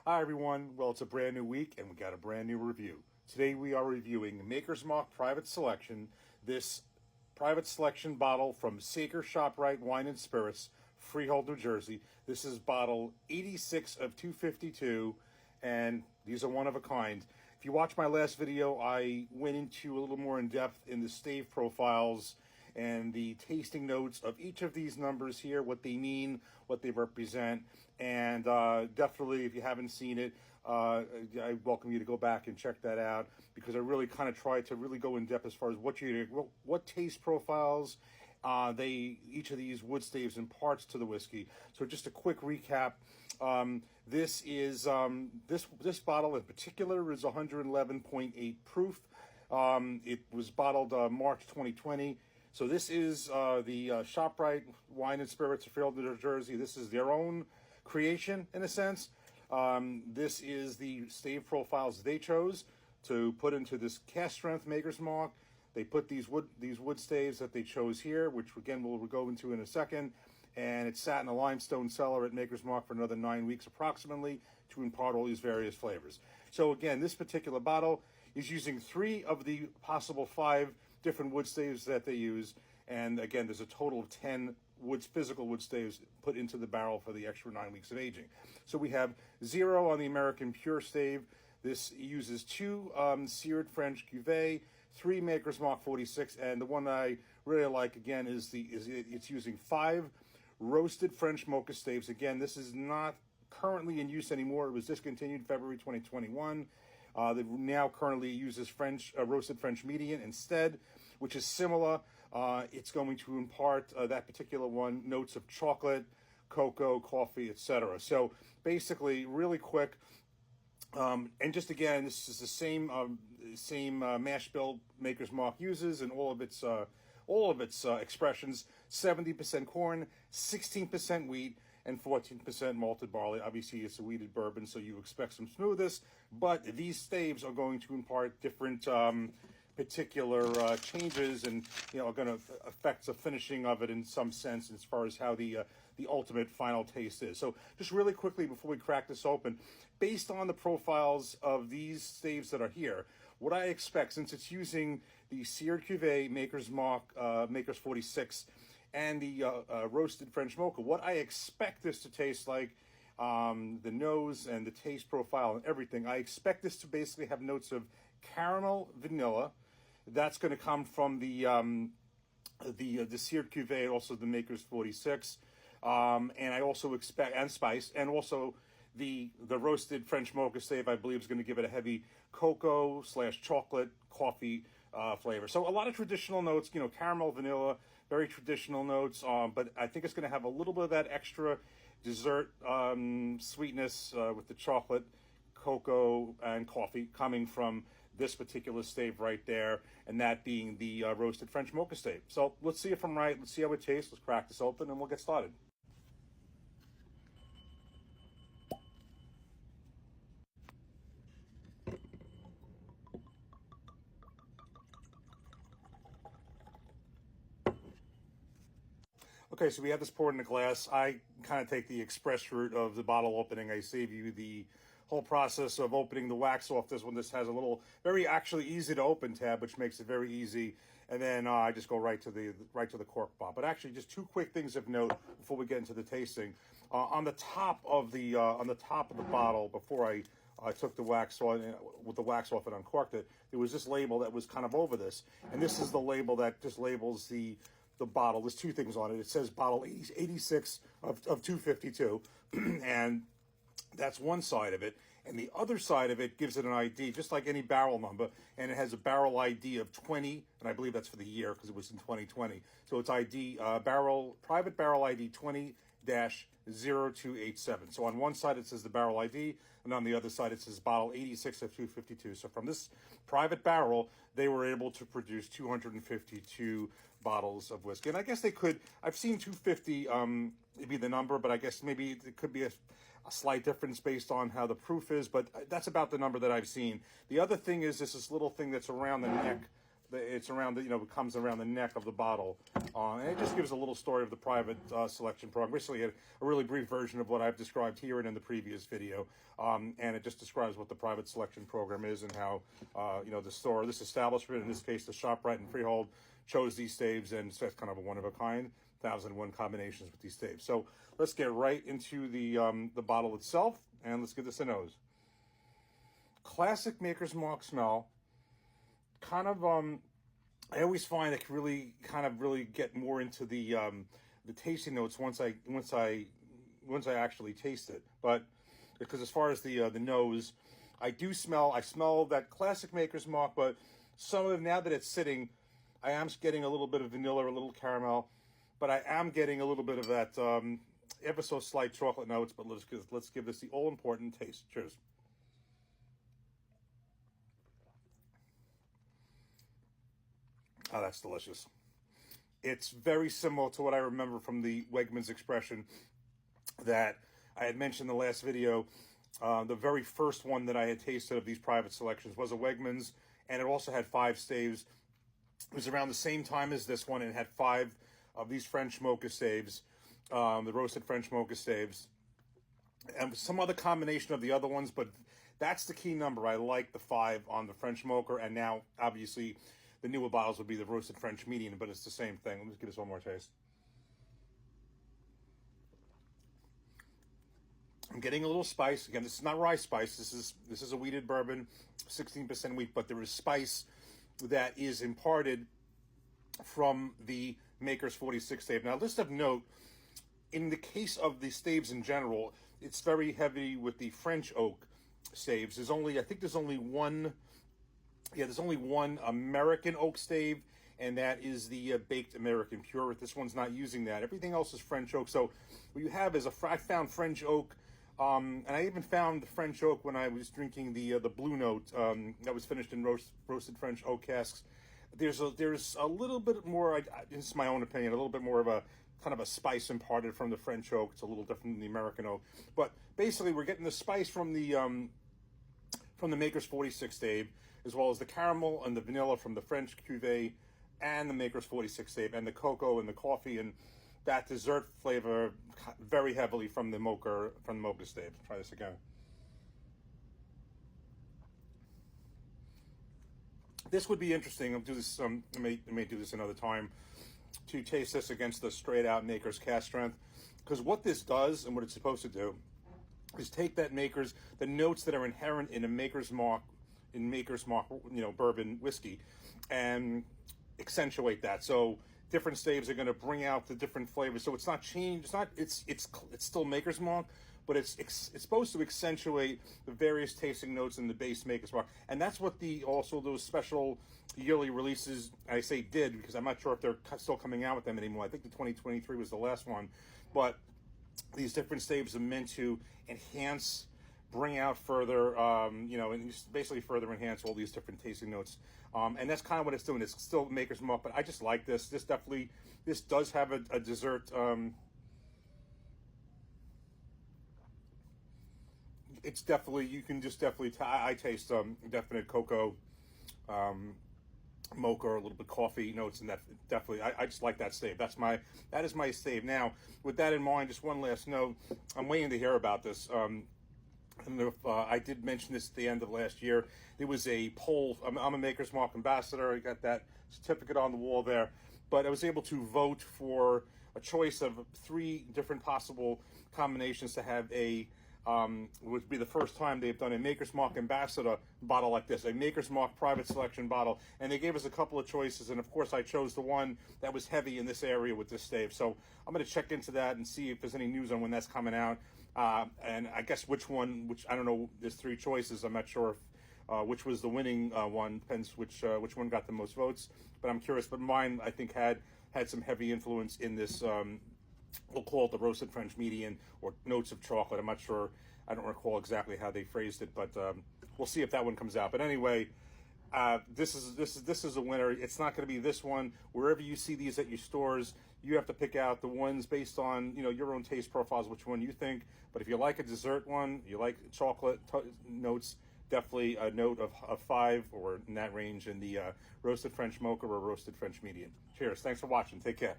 Hi everyone, well it's a brand new week and we got a brand new review. Today we are reviewing Maker's Mark Private Selection, this private selection bottle from Saker ShopRite Wine and Spirits, Freehold, New Jersey. This is bottle 86 of 252 and these are one of a kind. If you watch my last video, I went into a little more in depth in the stave profiles and the tasting notes of each of these numbers here, what they mean, what they represent, and definitely if you haven't seen it, I welcome you to go back and check that out, because I really kind of tried to really go in depth as far as what taste profiles each of these wood staves imparts to the whiskey. So just a quick recap. This is this bottle in particular is 111.8 proof. It was bottled March 2020. So this is the ShopRite Wine and Spirits of Freehold, New Jersey. This is their own creation, in a sense. This is the stave profiles they chose to put into this cast strength Maker's Mark. They put these wood staves that they chose here, which again we'll go into in a second. And it sat in a limestone cellar at Maker's Mark for another 9 weeks approximately to impart all these various flavors. So again, this particular bottle is using 3 of the possible 5 different wood staves that they use. And again, there's a total of 10 physical wood staves put into the barrel for the extra 9 weeks of aging. So we have 0 on the American Pure stave. This uses 2 seared French Cuvée, 3 Maker's Mark 46, and the one I really like again is it's using 5 roasted French mocha staves. Again, this is not currently in use anymore. It was discontinued February 2021. They now currently uses roasted French median instead, which is similar. It's going to impart that particular one notes of chocolate, cocoa, coffee, etc. So basically, really quick. And just again, this is the same mash bill Maker's Mark uses in all of its expressions: 70% corn, 16% wheat, and 14% malted barley. Obviously, it's a wheated bourbon, so you expect some smoothness. But these staves are going to impart different particular changes, and are going to affect the finishing of it in some sense, as far as how the ultimate final taste is. So, just really quickly before we crack this open, based on the profiles of these staves that are here, what I expect, since it's using the seared Cuvée Maker's Mark, Maker's 46, and the roasted French mocha, what I expect this to taste like, the nose and the taste profile and everything, I expect this to basically have notes of caramel, vanilla. That's going to come from the seared Cuvée, also the Maker's 46, and I also expect, and spice, and also the roasted French mocha stave, I believe, is going to give it a heavy cocoa / chocolate coffee flavor. So a lot of traditional notes, caramel, vanilla, very traditional notes, but I think it's going to have a little bit of that extra dessert sweetness with the chocolate, cocoa, and coffee coming from this particular stave right there, and that being the roasted French mocha stave. So let's see if I'm right. Let's see how it tastes. Let's crack this open and we'll get started. Okay, so we have this poured in a glass. I kind of take the express route of the bottle opening. I save you the whole process of opening the wax off this one. This has a little, very actually easy to open tab, which makes it very easy. And then I just go right to the cork pop. But actually, just 2 quick things of note before we get into the tasting. On the top of the bottle, before I took the wax off and uncorked it, there was this label that was kind of over this, and this is the label that just labels the bottle. There's 2 things on it. It says bottle 86 of 252, and that's one side of it. And the other side of it gives it an ID, just like any barrel number, and it has a barrel ID of 20, and I believe that's for the year because it was in 2020. So it's private barrel ID 20-0287. So on one side it says the barrel ID, and on the other side it says bottle 86 of 252. So from this private barrel, they were able to produce 252 bottles of whiskey. And I guess they could, I've seen 250 be the number, but I guess maybe it could be a slight difference based on how the proof is, but that's about the number that I've seen. The other thing is this little thing that's around the neck it's around the, it comes around the neck of the bottle, and it just gives a little story of the private selection program. Basically, a really brief version of what I've described here and in the previous video, and it just describes what the private selection program is and how this establishment, in this case the ShopRite and Freehold, chose these staves, and so it's kind of a one of a kind, 1,001 combinations with these staves. So let's get right into the bottle itself, and let's give this a nose. Classic Maker's Mark smell. Kind of, I always find I can really get more into the tasting notes once I actually taste it. But because as far as the nose, I smell that classic Maker's Mark, but some of them, now that it's sitting, I am getting a little bit of vanilla, a little caramel, but I am getting a little bit of that ever so slight chocolate notes. But let's give this the all important taste. Cheers. Oh, that's delicious. It's very similar to what I remember from the Wegmans expression that I had mentioned in the last video. The very first one that I had tasted of these private selections was a Wegmans, and it also had 5 staves. It was around the same time as this one, and it had 5 of these French mocha staves, the roasted French mocha staves, and some other combination of the other ones, but that's the key number. I like the 5 on the French mocha, and now, obviously, the newer bottles would be the roasted French medium, but it's the same thing. Let me give this one more taste. I'm getting a little spice. Again, this is not rye spice. This is a wheated bourbon, 16% wheat, but there is spice that is imparted from the Maker's 46 stave. Now, list of note, in the case of the staves in general, it's very heavy with the French oak staves. There's only one American oak stave, and that is the Baked American Pure. This one's not using that. Everything else is French oak. So what you have is I found French oak, and I even found the French oak when I was drinking the Blue Note that was finished in roasted French oak casks. There's a little bit more, this is my own opinion, a little bit more of a kind of a spice imparted from the French oak. It's a little different than the American oak. But basically, we're getting the spice from the Maker's 46 stave, as well as the caramel and the vanilla from the French Cuvée and the Maker's 46 stave, and the cocoa and the coffee and that dessert flavor very heavily from the mocha stave. Try this again. This would be interesting. I'll do this. I may do this another time to taste this against the straight out Maker's Cask Strength, because what this does and what it's supposed to do is take that the notes that are inherent in a Maker's Mark, bourbon whiskey, and accentuate that. So different staves are going to bring out the different flavors. So it's not changed. It's still Maker's Mark, but it's supposed to accentuate the various tasting notes in the base Maker's Mark. And that's what those special yearly releases, I say did, because I'm not sure if they're still coming out with them anymore. I think the 2023 was the last one, but these different staves are meant to enhance, bring out further, and just basically further enhance all these different tasting notes. And that's kind of what it's doing. It's still Maker's Mark, but I just like this. This does have a dessert. It's definitely, you can just definitely, I taste definite cocoa, mocha, or a little bit coffee notes, and that definitely, I just like that stave. That is my stave. Now, with that in mind, just one last note. I'm waiting to hear about this. And I did mention this at the end of last year. There was a poll. I'm a Maker's Mark ambassador. I got that certificate on the wall there. But I was able to vote for a choice of 3 different possible combinations to have would be the first time they've done a Maker's Mark ambassador bottle like this, a Maker's Mark private selection bottle. And they gave us a couple of choices. And of course, I chose the one that was heavy in this area with this stave. So I'm going to check into that and see if there's any news on when that's coming out. And I guess which I don't know, there's 3 choices. I'm not sure if, which was the winning one. Depends which one got the most votes. But I'm curious. But mine, I think, had some heavy influence in this, we'll call it the roasted French median, or notes of chocolate. I'm not sure. I don't recall exactly how they phrased it, but we'll see if that one comes out. But anyway, this is a winner. It's not going to be this one. Wherever you see these at your stores, you have to pick out the ones based on your own taste profiles, which one you think. But if you like a dessert one, you like chocolate notes, definitely a note of 5 or in that range in the roasted French mocha or roasted French medium. Cheers. Thanks for watching. Take care.